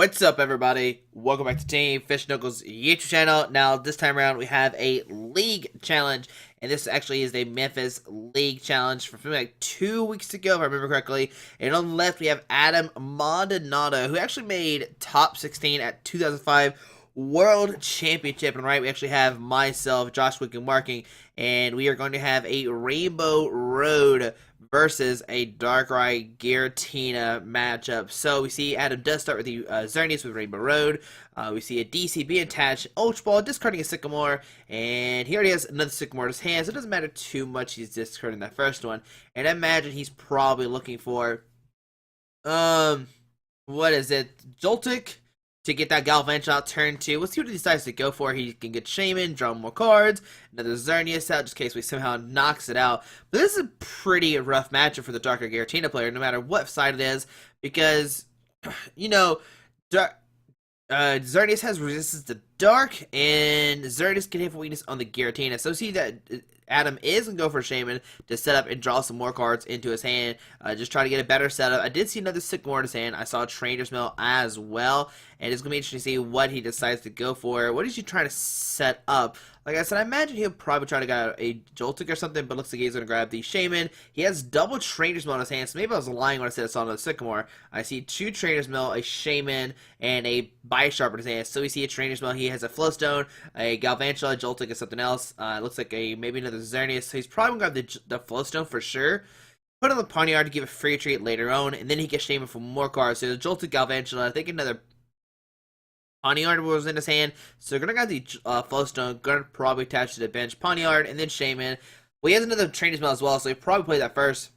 What's up, everybody? Welcome back to Team Fish Knuckles YouTube channel. Now, this time around, we have a league challenge, and this actually is the Memphis League challenge from like 2 weeks ago, if I remember correctly. And on the left, we have Adam Maldonado, who actually made top 16 at 2005 World Championship. And right, we actually have myself, Josh Wick, marking, and we are going to have a Rainbow Road versus a Darkrai Giratina matchup. So we see Adam does start with the Xerneas with Rainbow Road. We see a DCB attached, Ultra Ball, discarding a Sycamore, and he already has another Sycamore in his hand, so it doesn't matter too much he's discarding that first one. And I imagine he's probably looking for, what is it, Joltik? To get that Galvantula out turn 2. Let's see what he decides to go for. He can get Shaman, draw more cards, another Xerneas out, just in case we somehow knocks it out. But this is a pretty rough matchup for the Darkrai Giratina player, no matter what side it is, because, you know, Xerneas has resistance to Dark, and Xerneas can hit for weakness on the Giratina. So see that Adam is going to go for Shaman to set up and draw some more cards into his hand. Just try to get a better setup. I did see another Sycamore in his hand. I saw Trainer's Mail as well. And it's going to be interesting to see what he decides to go for. What is he trying to set up? Like I said, I imagine he'll probably try to get a Joltik or something, but looks like he's going to grab the Shaman. He has double Trainer's Mail in his hand, so maybe I was lying when I said I saw another Sycamore. I see two Trainer's Mail, a Shaman, and a Bisharp in his hand. So we see a Trainer's Mail. He has a Flowstone, a Galvantula, a Joltik, and something else. Looks like maybe another Xerneas. So he's probably going to grab the Flowstone for sure. Put on the Pawniard to give a free treat later on, and then he gets Shaman for more cards. So the Joltik, Galvantula, I think another Pawniard was in his hand, so we're gonna get the Flowstone, gonna probably attach to the bench, Pawniard, and then Shaman. Well, he has another Trainer's Mail as well, so he probably play that first,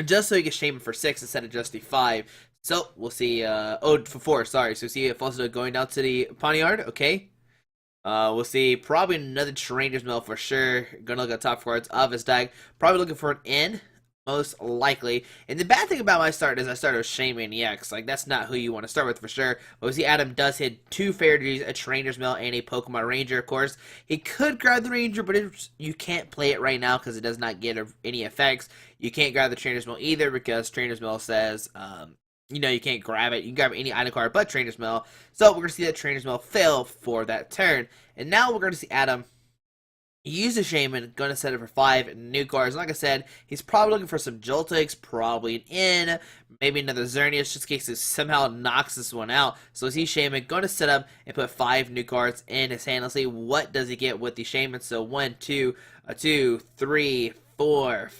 just so he gets Shaman for 6 instead of just the 5. So we'll see. For 4. Sorry. So see Flowstone going down to the Pawniard. Okay. We'll see probably another Trainer's Mail for sure. Gonna look at the top cards of his deck. Probably looking for an N. Most likely. And the bad thing about my start is I started with Shaman EX. Like, that's not who you want to start with for sure. But we see Adam does hit 2 Fairies, a Trainer's Mail, and a Pokemon Ranger, of course. He could grab the Ranger, but you can't play it right now because it does not get any effects. You can't grab the Trainer's Mail either because Trainer's Mail says, you can't grab it. You can grab any item card but Trainer's Mail. So we're going to see that Trainer's Mail fail for that turn. And now we're going to see Adam use a Shaman, going to set it for 5 new cards. Like I said, he's probably looking for some Joltiks, probably an N, maybe another Xerneas, just in case he somehow knocks this one out. So is he Shaman, going to set up and put 5 new cards in his hand. Let's see what does he get with the Shaman. So 1, 2, 3, 4,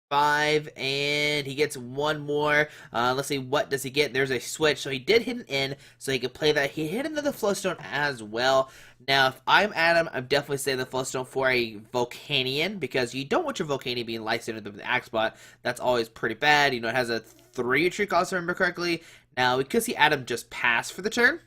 5, and he gets one more. Let's see, what does he get? There's a switch, so he did hit an N, so he could play that. He hit another Flowstone as well. Now, if I'm Adam, I'm definitely saying the Flowstone for a Volcanion, because you don't want your Volcanion being light-centered with the Axe Bot. That's always pretty bad. You know, it has a 3 tree cost, if I remember correctly. Now, we could see Adam just pass for the turn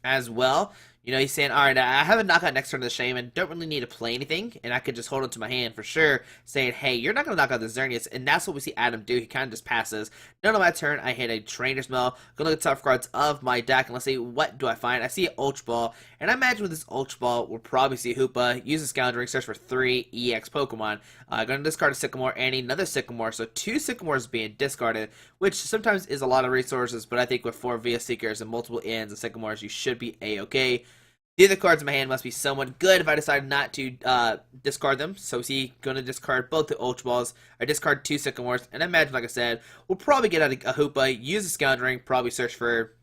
as well. You know, he's saying, alright, I have a knockout next turn to the Shaman, don't really need to play anything, and I could just hold it to my hand for sure, saying, hey, you're not going to knock out the Xerneas, and that's what we see Adam do. He kind of just passes. None of my turn, I hit a Trainer's Mail, gonna look at the top cards of my deck, and let's see, what do I find? I see an Ultra Ball, and I imagine with this Ultra Ball, we'll probably see Hoopa, use a Scoundrel, search for 3 EX Pokemon. Gonna discard a Sycamore and another Sycamore, so 2 Sycamores being discarded, which sometimes is a lot of resources, but I think with 4 Via Seekers and multiple Ns and Sycamores, you should be A-okay. The other cards in my hand must be somewhat good if I decide not to discard them. So is he going to discard both the Ultra Balls, or discard 2 Sycamores, and I imagine, like I said, we'll probably get out a Hoopa, use a Scoundrel, probably search for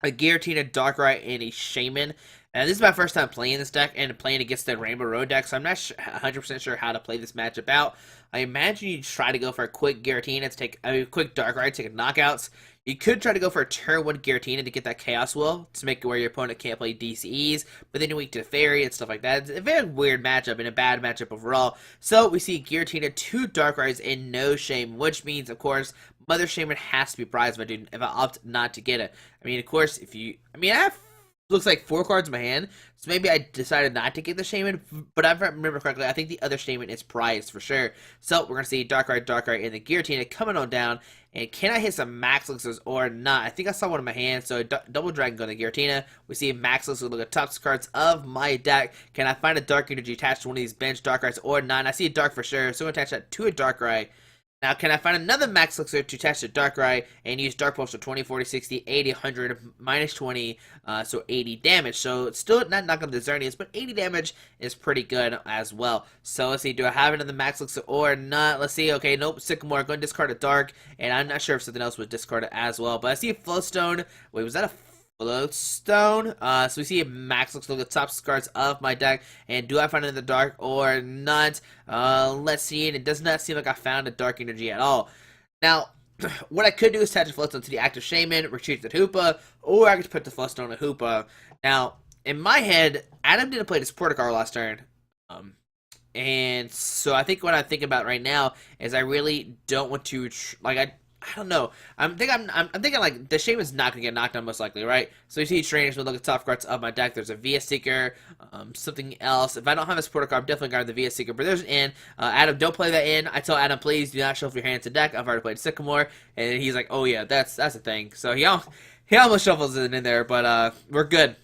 a Giratina, Darkrai, and a Shaman. And this is my first time playing this deck and playing against the Rainbow Road deck, so I'm not 100% sure how to play this matchup out. I imagine you try to go for a quick Giratina to take a quick Darkrai to take knockouts. You could try to go for a turn 1 Giratina to get that Chaos Will to make it where your opponent can't play DCEs, but then you're weak to Fairy and stuff like that. It's a very weird matchup and a bad matchup overall. So we see Giratina, 2 Darkrai's, and no Shaman, which means, of course, Mother Shaman has to be prized if I opt not to get it. I mean, of course, I have looks like 4 cards in my hand, so maybe I decided not to get the Shaman, but if I remember correctly, I think the other Shaman is prized for sure. So we're going to see Darkrai, and the Giratina coming on down, and can I hit some Max Elixirs or not? I think I saw one in my hand, so Double Dragon going to Giratina. We see Max Elixir, look at top cards of my deck. Can I find a Dark Energy attached to one of these bench Darkrai's or not? I see a Dark for sure, so I'm going to attach that to a Darkrai. Now, can I find another Max Elixir to attach to Darkrai and use Dark Pulse for 20, 40, 60, 80, 100, minus 20, so 80 damage. So it's still not knocking the Xerneas, but 80 damage is pretty good as well. So let's see, do I have another Max Elixir or not? Let's see, okay, nope, Sycamore, going to discard a Dark, and I'm not sure if something else was discarded as well. But I see a Flowstone. Wait, was that a Floatstone? So we see a Max looks like the top cards of my deck, and do I find it in the dark or not? Let's see, and it does not seem like I found a dark energy at all. Now, what I could do is attach a Floatstone to the active Shaman, retreat the Hoopa, or I could put the Floatstone on the Hoopa. Now, in my head, Adam didn't play this Porticar last turn. And so I think what I'm thinking about right now is I really don't want to, I don't know. I'm thinking like the Shaman's not gonna get knocked out most likely, right? So you see trainers with look at top cards of my deck. There's a VS Seeker, something else. If I don't have a supporter card, I'm definitely guarding the VS Seeker. But there's an in. Adam, don't play that in. I tell Adam, please do not shuffle your hand to deck. I've already played Sycamore, and he's like, oh yeah, that's a thing. So he almost shuffles it in there, but we're good.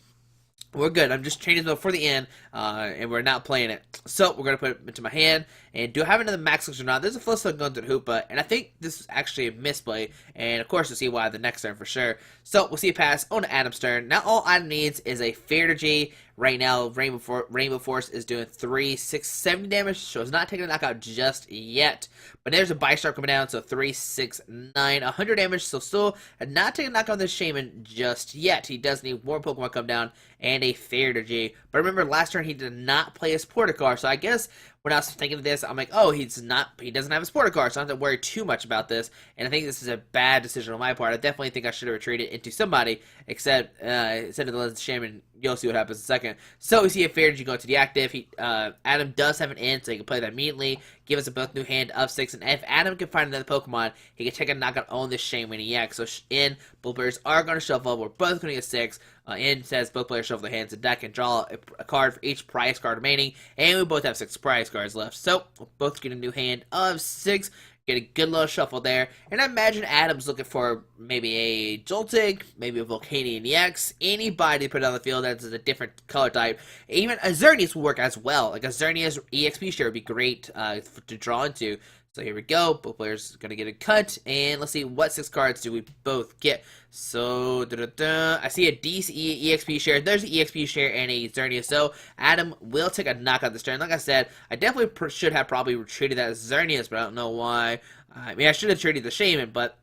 We're good. I'm just changing it for the end, and we're not playing it. So we're going to put it into my hand. And do I have another Max Elixir or not? There's a Flowstone going to the Hoopa, and I think this is actually a misplay. And of course, we'll see why the next turn for sure. So we'll see a pass on Adam's turn. Now all Adam needs is a Fair Energy. Right now, Rainbow Force is doing 3, 6, 70 damage, so it's not taking a knockout just yet. But there's a Bisharp coming down, so 3, 6, 9, 100 damage, so still not taking a knockout on this Shaman just yet. He does need more Pokemon come down and a Fair Energy. But remember, last turn he did not play his Porticar, so I guess when I was thinking of this, I'm like, oh, he doesn't have his Porticar, so I don't have to worry too much about this. And I think this is a bad decision on my part. I definitely think I should have retreated into somebody, except instead of the Shaman. You'll see what happens in a second. So we see a Fair Energy go to the active. Adam does have an in, so he can play that immediately. Give us a both new hand of 6. And if Adam can find another Pokemon, he can take a knockout on this Shaman EX. So in, both players are going to shuffle. We're both going to get 6. In says both players shuffle their hands to deck and draw a card for each prize card remaining. And we both have 6 prize cards left. So we'll both get a new hand of 6. Get a good little shuffle there. And I imagine Adam's looking for maybe a Joltik, maybe a Volcanion EX, anybody to put on the field that's a different color type. Even a Xerneas will work as well. Like a Xerneas EXP share would be great to draw into. So here we go. Both players are going to get a cut. And let's see, what 6 cards do we both get? So, I see a DC EXP share. There's an EXP share and a Xerneas. So, Adam will take a knockout this turn. Like I said, I definitely should have probably retreated that Xerneas, but I don't know why. I mean, I should have traded the Shaman, but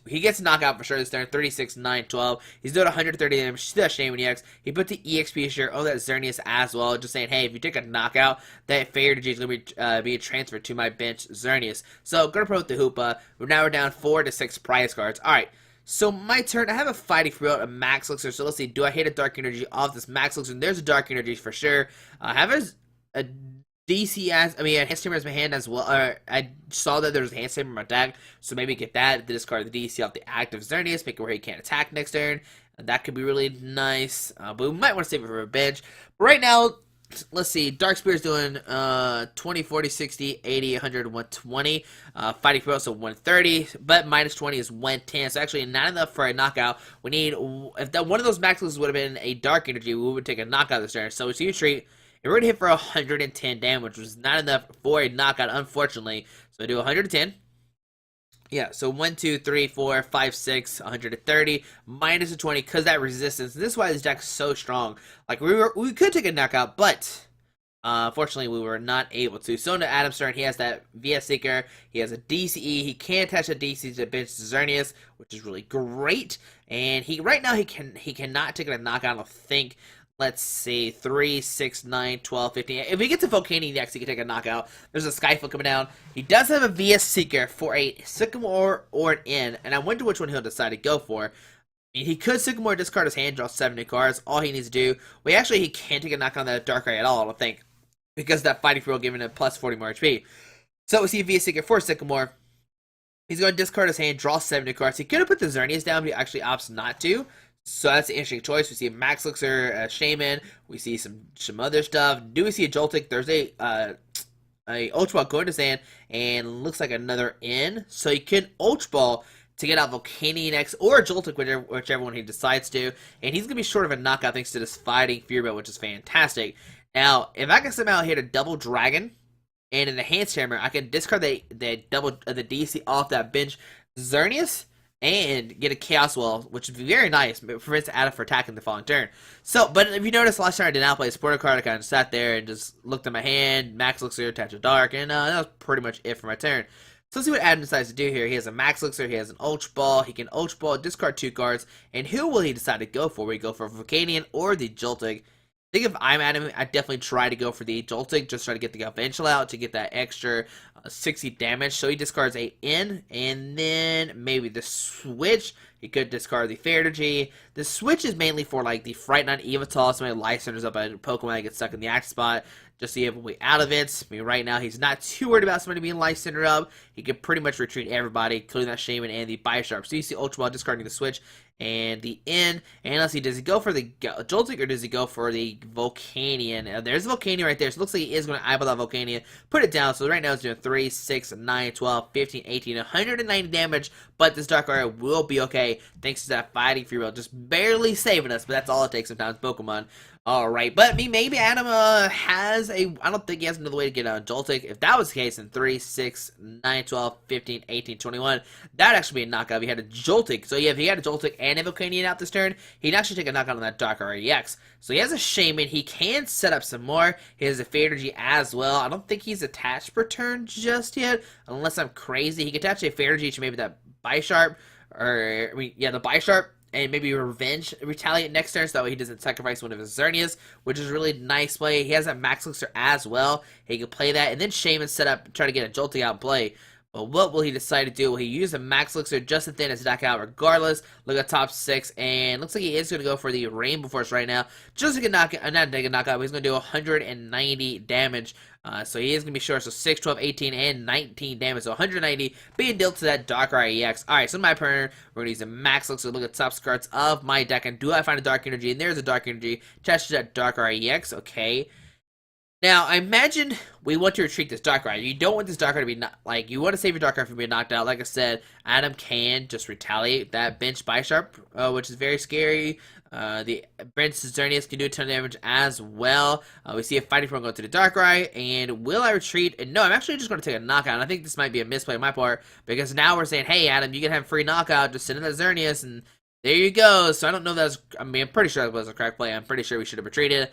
he gets a knockout for sure this turn. 36, 9, 12. He's doing 130 damage to that Shaman EX. He put the EXP share on that Xerneas as well, just saying, hey, if you take a knockout, that Fair Energy is going to be transferred to my bench Xerneas. So, going to promote the Hoopa. We're down 4 to 6 prize cards. Alright. So my turn, I have a Fighting Field, a Max Elixir. So let's see, do I hit a Dark Energy off this Max Elixir? There's a Dark Energy for sure. I have a DC a Hand Stammer as my hand as well. I saw that there was a Hand Stammer in my deck, so maybe get that, discard the DC off the active Xerneas, make it where he can't attack next turn. That could be really nice, but we might want to save it for a bench. But right now, let's see, Dark Spear's doing 20, 40, 60, 80, 100, 120. Fighting for also 130, but minus 20 is 110. So actually not enough for a knockout. We need, if that one of those maxes would have been a Dark Energy, we would take a knockout this turn. So it's a treat. And we're going to hit for 110 damage, which is not enough for a knockout, unfortunately. So I do 110. Yeah, so 1, 2, 3, 4, 5, 6, 130, minus a 20, because that resistance. And this is why this deck is so strong. Like, we could take a knockout, but unfortunately, we were not able to. So into Adam's turn, he has that VS Seeker, he has a DCE, he can attach a DC to bench Xerneas, which is really great. And right now, he cannot take a knockout, I don't think. Let's see, 3, 6, 9, 12, 15. If he gets a Volcanion next, he can take a knockout. There's a Skyfall coming down. He does have a VS Seeker for a Sycamore or an In, and I wonder which one he'll decide to go for. I mean, he could Sycamore discard his hand, draw 70 cards. All he needs to do. Well, actually, he can't take a knockout on that Darkrai at all, I don't think. Because that Fighting Field giving him plus 40 more HP. So we see VS Seeker for Sycamore. He's going to discard his hand, draw 70 cards. He could have put the Xerneas down, but he actually opts not to. So that's an interesting choice. We see a Max Elixir, Shaman. We see some other stuff. Do we see a Joltik? There's a Ultra Ball going to his hand, and looks like another in. So you can Ultra Ball to get out Volcanion X or Joltik, whichever one he decides to. And he's going to be short of a knockout thanks to this Fighting Fury Belt, which is fantastic. Now, if I can somehow hit a double Dragon, and in the Enhanced Hammer, I can discard the double the DC off that bench Xerneas and get a Chaos Wall, which would be very nice. It prevents Adam from attacking the following turn. So, but if you notice, last time I did not play a supporter card, I kind of sat there and just looked at my hand, Max Elixir, Touch of Dark, and that was pretty much it for my turn. So let's see what Adam decides to do here. He has a Max Elixir, he has an Ultra Ball, he can Ultra Ball, discard 2 cards, and who will he decide to go for? Will he go for Volcanion or the Joltik? I think if I'm Adam, I definitely try to go for the Joltik, just try to get the Galvantula out to get that extra 60 damage. So he discards a in, and then maybe the switch. He could discard the Fairenergy. The switch is mainly for like the Fright Night Evital, somebody Life Centers up a Pokemon that gets stuck in the active spot, just so you have a way out of it. I mean, right now he's not too worried about somebody being Life Center up. He can pretty much retreat everybody, including that Shaman and the Bisharp. So you see Ultra Ball discarding the switch and the in. And let's see, does he go for the Joltik or does he go for the Volcanion? There's a Volcanion right there. So it looks like he is going to eyeball that Volcanion, put it down. So right now it's doing 3, 6, 9, 12, 15, 18, 190 damage. But this Darkrai will be okay thanks to that Fighting Fury, just barely saving us. But that's all it takes sometimes, Pokemon. Alright, but maybe Adam has a, I don't think he has another way to get a Joltik. If that was the case, in 3, 6, 9, 12, 15, 18, 21, that'd actually be a knockout if he had a Joltik. So yeah, if he had a Joltik and a Volcanion out this turn, he'd actually take a knockout on that Darkrai EX. So he has a Shaman, he can set up some more. He has a Fairenergy as well. I don't think he's attached per turn just yet, unless I'm crazy. He could attach a Fairenergy to maybe that Bisharp, or, I mean, yeah, the Bisharp, and maybe retaliate next turn, so that way he doesn't sacrifice one of his Xerneas, which is really nice play. He has that Max Elixir as well. He can play that, and then Shaman set up, try to get a Joltik out and play. But what will he decide to do? Will he use a Max Elixir just as thin as deck out regardless? Look at top 6, and looks like he is going to go for the Rainbow Force right now. Just to get knockout, not to get knockout, but he's going to do 190 damage. So he is going to be short, so 6, 12, 18, and 19 damage. So 190 being dealt to that Darkrai EX. Alright, so my partner, we're going to use a Max Elixir. Look at the top cards of my deck, and do I find a Dark Energy? And there's a Dark Energy attached to that Darkrai EX. Okay. Now, I imagine we want to retreat this Darkrai. You don't want this Darkrai to be, like, you want to save your Darkrai from being knocked out. Like I said, Adam can just retaliate that bench Bisharp, which is very scary. The bench Xerneas can do a ton of damage as well. We see a Fighting Form go to the Darkrai, and will I retreat? And no, I'm actually just going to take a knockout. And I think this might be a misplay on my part, because now we're saying, hey, Adam, you can have free knockout, just send in that Xerneas, and there you go. So I don't know if that's, I mean, I'm pretty sure that was a correct play. I'm pretty sure we should have retreated.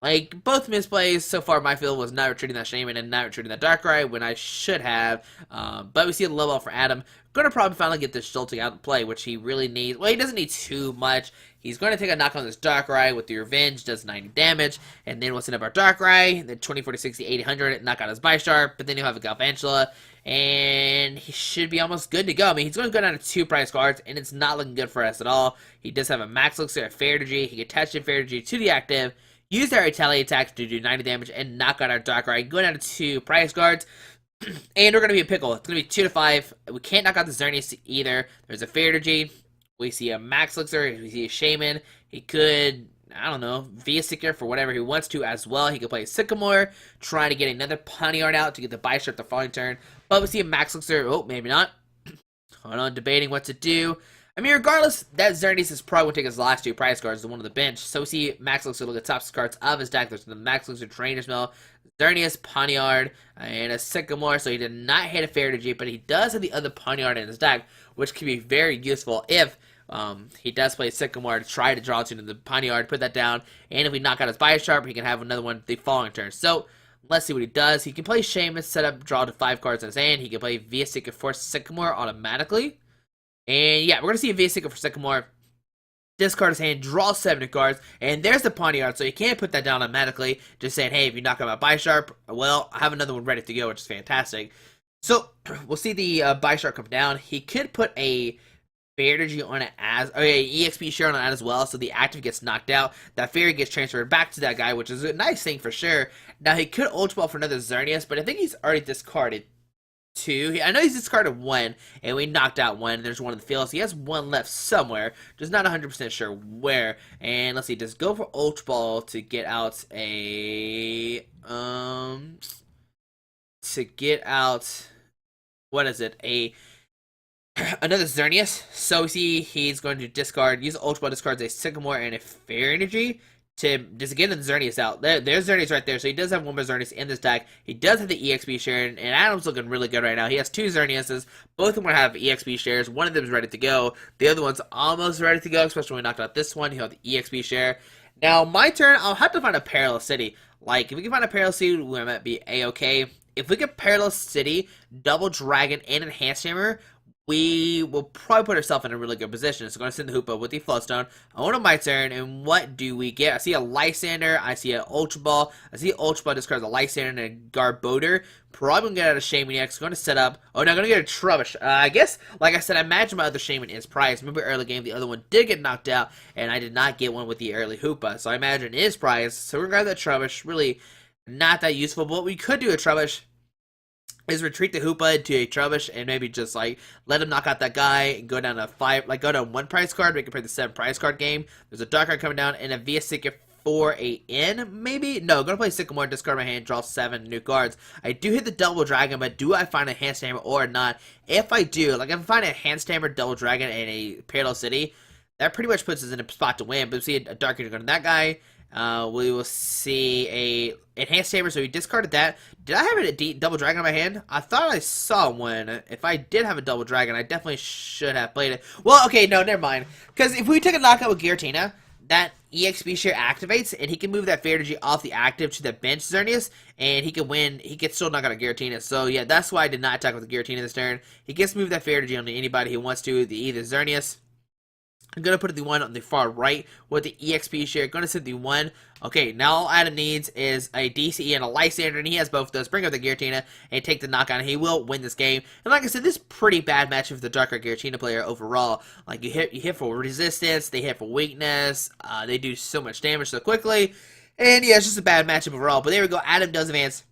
Like, both misplays so far, my field was not retreating that Shaman and not retreating that Darkrai when I should have. But we see the level up for Adam. Gonna probably finally get this Joltik out and play, which he really needs. Well, he doesn't need too much. He's going to take a knock on this Darkrai with the Revenge, does 90 damage, and then we'll send up our Darkrai, then 20, 40, 60, 80, 100, knock out his Bisharp, but then he'll have a Galvantula, and he should be almost good to go. I mean, he's going to go down to 2 prize cards, and it's not looking good for us at all. He does have a Max Elixir, a Fairenergy. He can attach the Fairenergy to the active, use our Retaliate attack to do 90 damage, and knock out our Darkrai, go down to 2 prize cards. And we're going to be a pickle. It's going to be 2 to 5. We can't knock out the Xerneas either. There's a Fairenergy. We see a Max Elixir. We see a Shaman. He could, I don't know, V-Sticker for whatever he wants to as well. He could play a Sycamore, trying to get another Poniard out to get the Bisharp the following turn. But we see a Max Elixir. Oh, maybe not. Hold on, debating what to do. I mean, regardless, that Xerneas is probably going to take his last 2 prize cards, the one on the bench. So we see Max Elixir. Look at the top cards of his deck. There's the Max Elixir Trainer Smell, Xerneas, Poniard, and a Sycamore. So he did not hit a Fairenergy, but he does have the other Poniard in his deck, which can be very useful if he does play Sycamore to try to draw to the Poniard, put that down, and if we knock out his Bisharp, he can have another one the following turn. So let's see what he does. He can play Shaman, set up, draw to 5 cards in his hand. He can play V-Sticker for Sycamore automatically. And yeah, we're going to see a V-Sticker for Sycamore. Discard his hand, draw 70 cards, and there's the Poniard, so you can't put that down automatically. Just saying, hey, if you knock out my Bisharp, well, I have another one ready to go, which is fantastic. So, we'll see the Bisharp come down. He could put a Fairenergy on it as, oh yeah, EXP share on it as well, so the active gets knocked out. That Fairy gets transferred back to that guy, which is a nice thing for sure. Now, he could Ultra Ball for another Xerneas, but I think he's already discarded 2. I know he's discarded 1, and we knocked out 1. There's 1 in the field, so he has 1 left somewhere. Just not 100% sure where. And let's see, just go for Ultra Ball to get out a what is it? Another Xerneas. So we see he's going to discard, use Ultra Ball, discards a Sycamore and a Fairenogy to just get the Xerneas out. There's Xerneas right there, so he does have one more Xerneas in this deck. He does have the EXP share, and Adam's looking really good right now. He has two Xerneases. Both of them have EXP shares. One of them is ready to go. The other one's almost ready to go, especially when we knocked out this one. He'll have the EXP share. Now, my turn, I'll have to find a Parallel City. Like, if we can find a Parallel City, we might be A-okay. If we get Parallel City, Double Dragon, and Enhanced Hammer, we will probably put ourselves in a really good position. So I'm going to send the Hoopa with the Floodstone. I want my turn, and what do we get? I see a Lysander, I see an Ultra Ball, I see Ultra Ball discards a Lysander and a Garbodor. Probably going to get out of Shaman next. Going to set up. Oh, no, I'm going to get a Trubbish. I guess, like I said, I imagine my other Shaman is prized. Remember early game, the other one did get knocked out, and I did not get one with the early Hoopa. So I imagine it is prized. So we're going to grab that Trubbish. Really not that useful, but what we could do a Trubbish is retreat the Hoopa to a Trubbish and maybe just like let him knock out that guy and go down to go down one prize card. We can play the 7 prize card game. There's a Darkrai coming down and a Via Secret for a N, maybe? No, gonna play Sycamore, discard my hand, draw 7 new cards. I do hit the Double Dragon, but do I find a Enhanced Hammer or not? If I do, like if I find a Enhanced Hammer, Double Dragon, and a Parallel City, that pretty much puts us in a spot to win. But we see a Darkrai going to that guy. We will see a Enhanced Hammer, so we discarded that. Did I have a Double Dragon in my hand? I thought I saw one. If I did have a Double Dragon, I definitely should have played it. Well, okay, no, never mind. Because if we took a knockout with Giratina, that EXP share activates, and he can move that Fair Energy off the active to the bench Xerneas, and he can win. He can still knock out a Giratina. So, yeah, that's why I did not attack with the Giratina this turn. He gets to move that Fair Energy onto anybody he wants to, either Xerneas. I'm going to put the one on the far right with the EXP share. Going to send the one. Okay, now all Adam needs is a DCE and a Lysander, and he has both of those. Bring up the Giratina and take the knockout, and he will win this game. And like I said, this is pretty bad matchup for the Darkrai Giratina player overall. Like, you hit for resistance, they hit for weakness, they do so much damage so quickly. And yeah, it's just a bad matchup overall. But there we go, Adam does advance.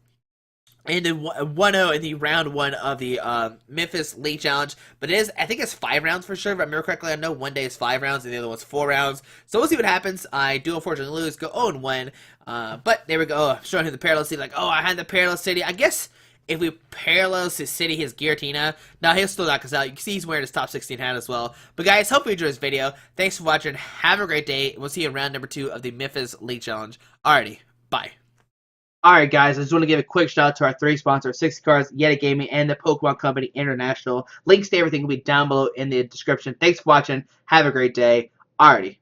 And in 1-0 in the round 1 of the Memphis League Challenge. But it is, I think it's 5 rounds for sure. If I remember correctly, I know one day is 5 rounds and the other one's 4 rounds. So we'll see what happens. I do unfortunately lose, go 0-1. But there we go. Oh, showing him the Parallel City. Like, oh, I had the Parallel City. I guess if we parallel to City his Giratina, now he'll still knock us out. You can see he's wearing his top 16 hat as well. But guys, hope you enjoyed this video. Thanks for watching. Have a great day. We'll see you in round number 2 of the Memphis League Challenge. Alrighty, bye. Alright guys, I just want to give a quick shout out to our 3 sponsors, 60 Cards, Yeti Gaming, and the Pokemon Company International. Links to everything will be down below in the description. Thanks for watching. Have a great day. Alrighty.